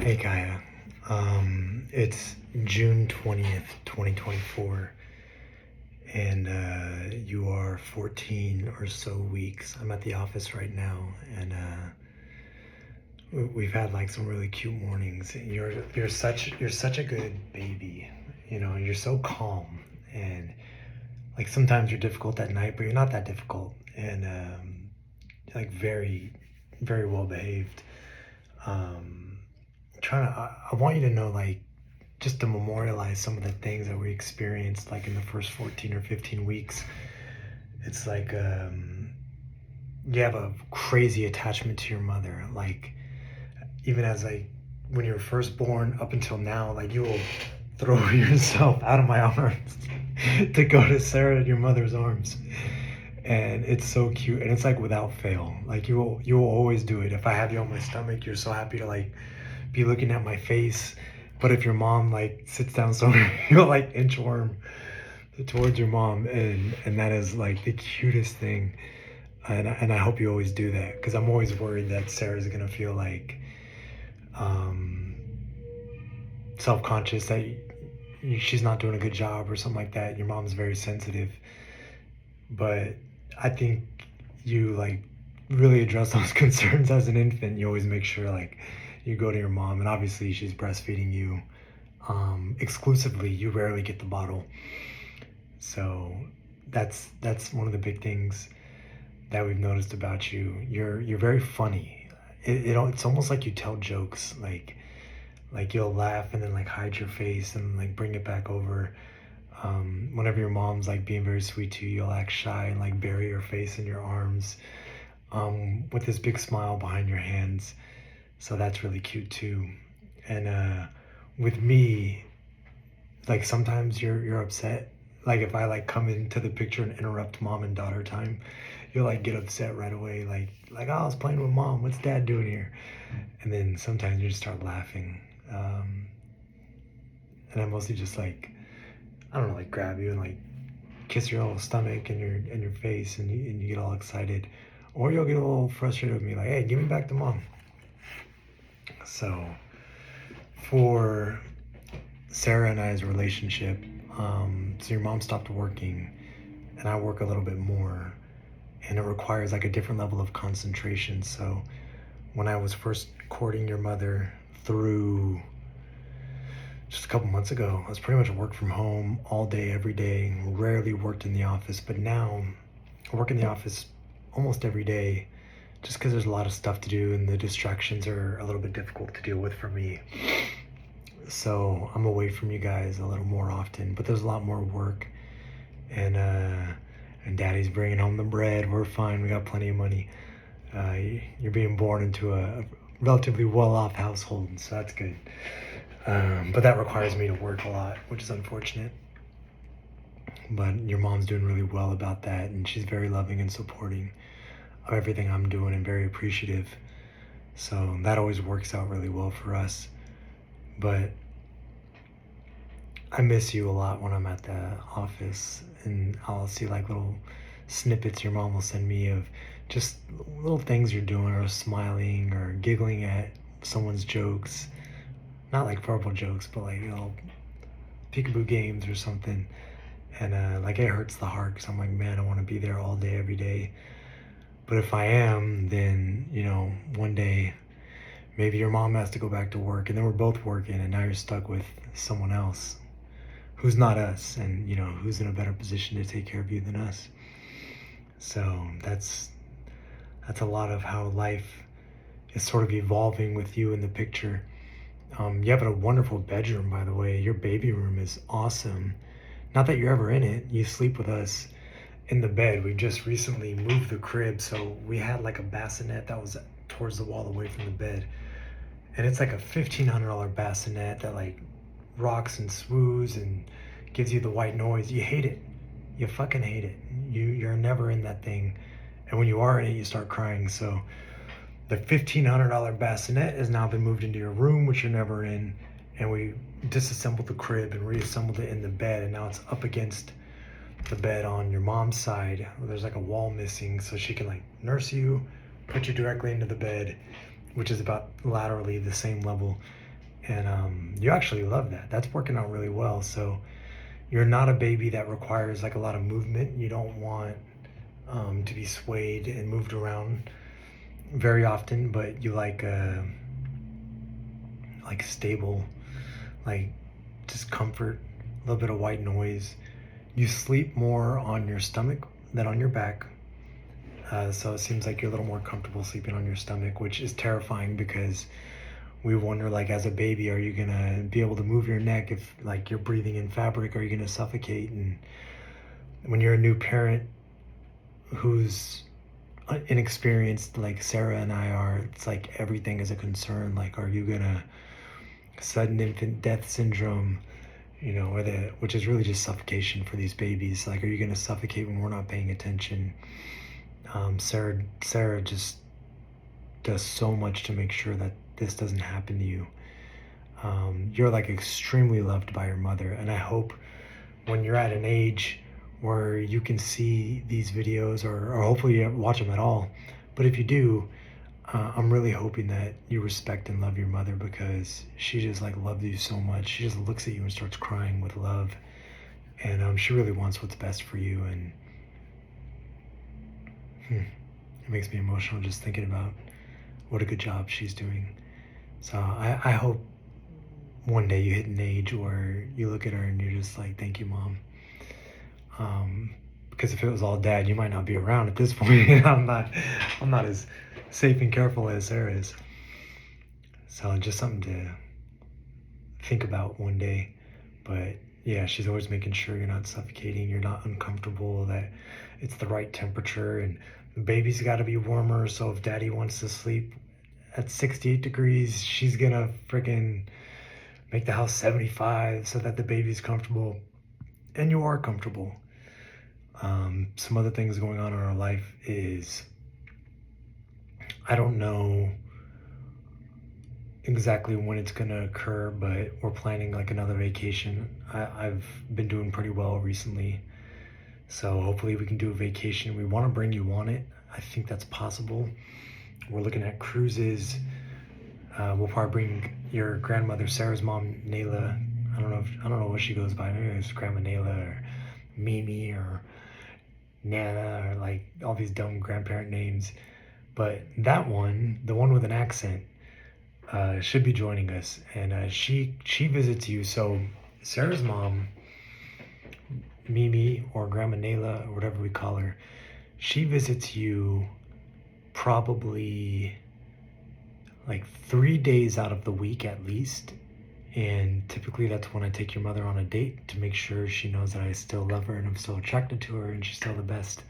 Hey Kaia, it's June 20th, 2024, and you are 14 or so weeks. I'm at the office right now, and we've had like some really cute mornings. You're such a good baby. You're so calm, and like sometimes you're difficult at night, but you're not that difficult, and like very, very well behaved. Um, I want you to know, like, just to memorialize some of the things that we experienced, like in the first 14 or 15 weeks. It's like you have a crazy attachment to your mother. Like, even as like when you were first born up until now, like you will throw yourself out of my arms to go to Sarah in your mother's arms. And it's so cute, and it's like without fail. Like you will always do it. If I have you on my stomach, you're so happy to like be looking at my face. But if your mom like sits down somewhere, you'll like inchworm towards your mom, and that is like the cutest thing. And I hope you always do that, because I'm always worried that Sarah's gonna feel like um, self-conscious that she's not doing a good job or something like that. Your mom's very sensitive, but I think you like really address those concerns as an infant. You always make sure like you go to your mom, and obviously she's breastfeeding you exclusively. You rarely get the bottle, so that's one of the big things that we've noticed about you. You're very funny. It's almost like you tell jokes, like you'll laugh and then like hide your face and like bring it back over. Whenever your mom's like being very sweet to you, you'll act shy and like bury your face in your arms, with this big smile behind your hands. So that's really cute too. And with me, like sometimes you're upset. Like if I like come into the picture and interrupt mom and daughter time, you'll like get upset right away. Like, oh, I was playing with mom. What's dad doing here? And then sometimes you just start laughing. And I mostly just like, I don't know, like grab you and like kiss your little stomach and your face, and you get all excited, or you'll get a little frustrated with me, like, hey, give me back to mom. So for Sarah and I's relationship, so your mom stopped working, and I work a little bit more, and it requires like a different level of concentration. So when I was first courting your mother through just a couple months ago, I was pretty much work from home all day, every day, rarely worked in the office. But now I work in the office almost every day, just because there's a lot of stuff to do and the distractions are a little bit difficult to deal with for me. So I'm away from you guys a little more often, but there's a lot more work, and daddy's bringing home the bread. We're fine. We got plenty of money. You're being born into a relatively well-off household, so that's good. But that requires me to work a lot, which is unfortunate. But your mom's doing really well about that, and she's very loving and supporting of everything I'm doing and very appreciative. So that always works out really well for us. But I miss you a lot when I'm at the office, and I'll see like little snippets your mom will send me of just little things you're doing, or smiling or giggling at someone's jokes. Not like verbal jokes, but like, peekaboo games or something. And like it hurts the heart, because I'm like, man, I want to be there all day, every day. But if I am, then, one day maybe your mom has to go back to work, and then we're both working, and now you're stuck with someone else who's not us, and who's in a better position to take care of you than us. So that's a lot of how life is sort of evolving with you in the picture. You have a wonderful bedroom, by the way. Your baby room is awesome. Not that you're ever in it. You sleep with us in the bed. We just recently moved the crib, so we had like a bassinet that was towards the wall away from the bed. And it's like a $1,500 bassinet that like rocks and swoos and gives you the white noise. You hate it. You fucking hate it. You're never in that thing. And when you are in it, you start crying. So the $1,500 bassinet has now been moved into your room, which you're never in. And we disassembled the crib and reassembled it in the bed. And now it's up against the bed on your mom's side. There's like a wall missing, so she can like nurse you, put you directly into the bed, which is about laterally the same level And you actually love that. That's working out really well. So you're not a baby that requires like a lot of movement. You don't want to be swayed and moved around very often, but you like stable, like just comfort, a little bit of white noise. You sleep more on your stomach than on your back. So it seems like you're a little more comfortable sleeping on your stomach, which is terrifying because we wonder, like, as a baby, are you gonna be able to move your neck if, like, you're breathing in fabric? Are you gonna suffocate? And when you're a new parent who's inexperienced, like Sarah and I are, it's like everything is a concern. Like, are you gonna sudden infant death syndrome? Or which is really just suffocation for these babies. Like, are you gonna suffocate when we're not paying attention? Sarah just does so much to make sure that this doesn't happen to you. You're like extremely loved by your mother, and I hope when you're at an age where you can see these videos, or hopefully you watch them at all, but if you do, I'm really hoping that you respect and love your mother, because she just like loves you so much. She just looks at you and starts crying with love, and she really wants what's best for you. And it makes me emotional just thinking about what a good job she's doing. So I hope one day you hit an age where you look at her and you're just like, thank you, Mom. Because if it was all Dad, you might not be around at this point. I'm not as safe and careful as Sarah is. So just something to think about one day. But yeah, she's always making sure you're not suffocating, you're not uncomfortable, that it's the right temperature, and the baby's got to be warmer. So if Daddy wants to sleep at 68 degrees, she's gonna freaking make the house 75 so that the baby's comfortable and you are comfortable. Some other things going on in our life is, I don't know exactly when it's gonna occur, but we're planning like another vacation. I've been doing pretty well recently, so hopefully we can do a vacation. We want to bring you on it. I think that's possible. We're looking at cruises. We'll probably bring your grandmother, Sarah's mom, Nayla. I don't know what she goes by. Maybe it's Grandma Nayla or Mimi or Nana, or like all these dumb grandparent names. But that one, the one with an accent, should be joining us, and she visits you. So Sarah's mom, Mimi, or Grandma Nayla, or whatever we call her, she visits you probably like 3 days out of the week at least. And typically that's when I take your mother on a date, to make sure she knows that I still love her and I'm still attracted to her and she's still the best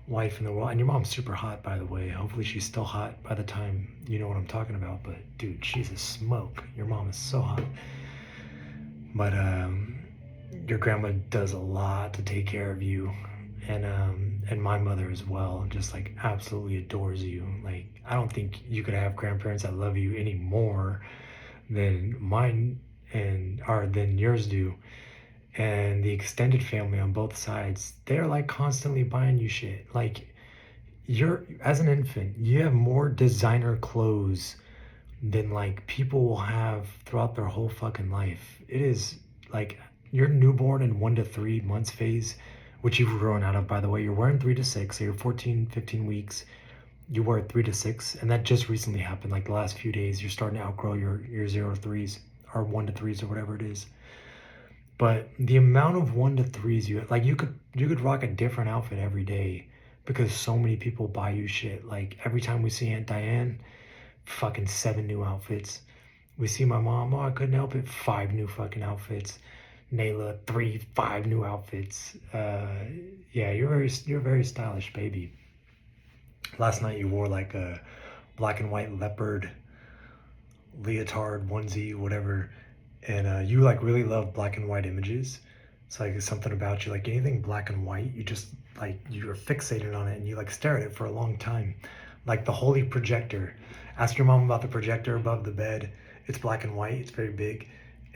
wife in the world. And your mom's super hot, by the way. Hopefully she's still hot by the time you know what I'm talking about. But dude, she's a smoke. Your mom is so hot. But your grandma does a lot to take care of you, and my mother as well. Just like absolutely adores you. Like, I don't think you could have grandparents that love you any more than mine than yours do. And the extended family on both sides, they're like constantly buying you shit. Like, you're, as an infant, you have more designer clothes than like people will have throughout their whole fucking life. It is like your newborn and 1 to 3 months phase, which you've grown out of, by the way. You're wearing 3 to 6, so you're 14, 15 weeks. You wear 3 to 6, and that just recently happened, like the last few days. You're starting to outgrow your 0 to 3s, or 1 to 3s, or whatever it is. But the amount of 1 to 3s like, you could rock a different outfit every day because so many people buy you shit. Like, every time we see Aunt Diane, fucking 7 new outfits. We see my mom, oh, I couldn't help it, 5 new fucking outfits. Nayla, 5 new outfits. Yeah, you're a very stylish baby. Last night you wore like a black and white leopard leotard onesie, whatever, and you like really love black and white images. It's like it's something about you, like anything black and white, you just like, you're fixated on it and you like stare at it for a long time. Like the holy projector. Ask your mom about the projector above the bed. It's black and white. It's very big.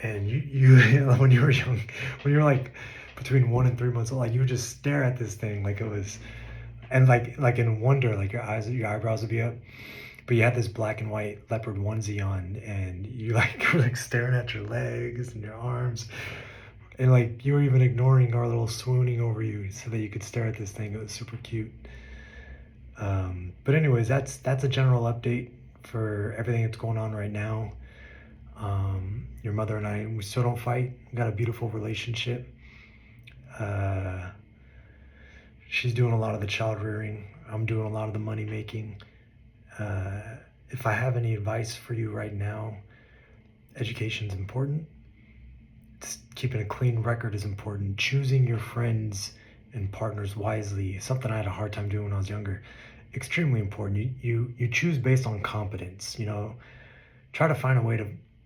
And you when you were young, when you were like between 1 and 3 months old, like you would just stare at this thing like it was, and like in wonder, like your eyebrows would be up. but you had this black and white leopard onesie on, and you like were like staring at your legs and your arms, and like you were even ignoring our little swooning over you so that you could stare at this thing. It was super cute. But anyways, that's a general update for everything that's going on right now. Your mother and I, we still don't fight. We got a beautiful relationship. Uh, she's doing a lot of the child rearing. I'm doing a lot of the money making. Uh, if I have any advice for you right now, education is important. Keeping a clean record is important. Choosing your friends and partners wisely, something I had a hard time doing when I was younger. Extremely important. You choose based on competence. Try to find a way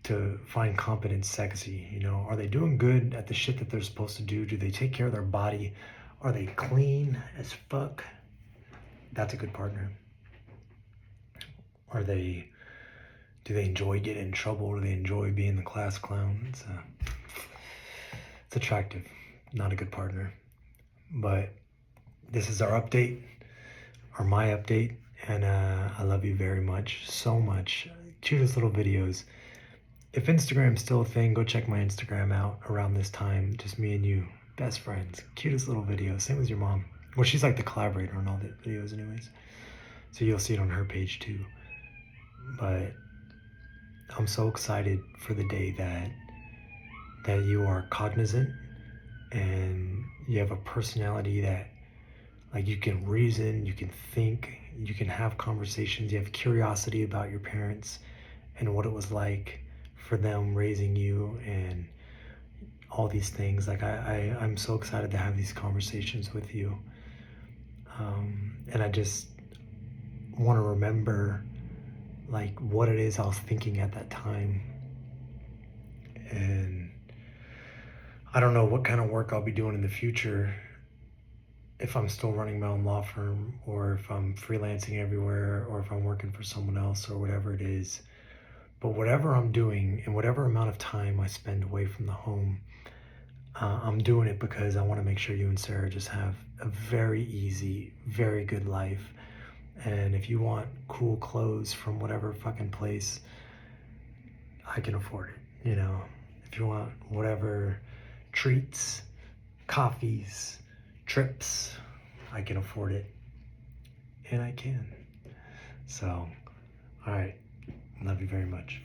to find competence sexy. Are they doing good at the shit that they're supposed to do? Do they take care of their body? Are they clean as fuck? That's a good partner. Are they Do they enjoy getting in trouble? Do they enjoy being the class clown? It's attractive. Not a good partner. But this is our update, or my update, and I love you very much, so much. Cutest little videos. If Instagram's still a thing, go check my Instagram out around this time. Just me and you, best friends. Cutest little videos. Same as your mom. Well, she's like the collaborator on all the videos, anyways. So you'll see it on her page too. But I'm so excited for the day that you are cognizant and you have a personality that, like, you can reason, you can think, you can have conversations, you have curiosity about your parents and what it was like for them raising you and all these things. Like, I'm so excited to have these conversations with you. And I just want to remember like what it is I was thinking at that time. And I don't know what kind of work I'll be doing in the future, if I'm still running my own law firm, or if I'm freelancing everywhere, or if I'm working for someone else, or whatever it is. But whatever I'm doing and whatever amount of time I spend away from the home, I'm doing it because I want to make sure you and Sarah just have a very easy, very good life. And if you want cool clothes from whatever fucking place, I can afford it. If you want whatever treats, coffees, trips, I can afford it. And I can. So, all right. Love you very much.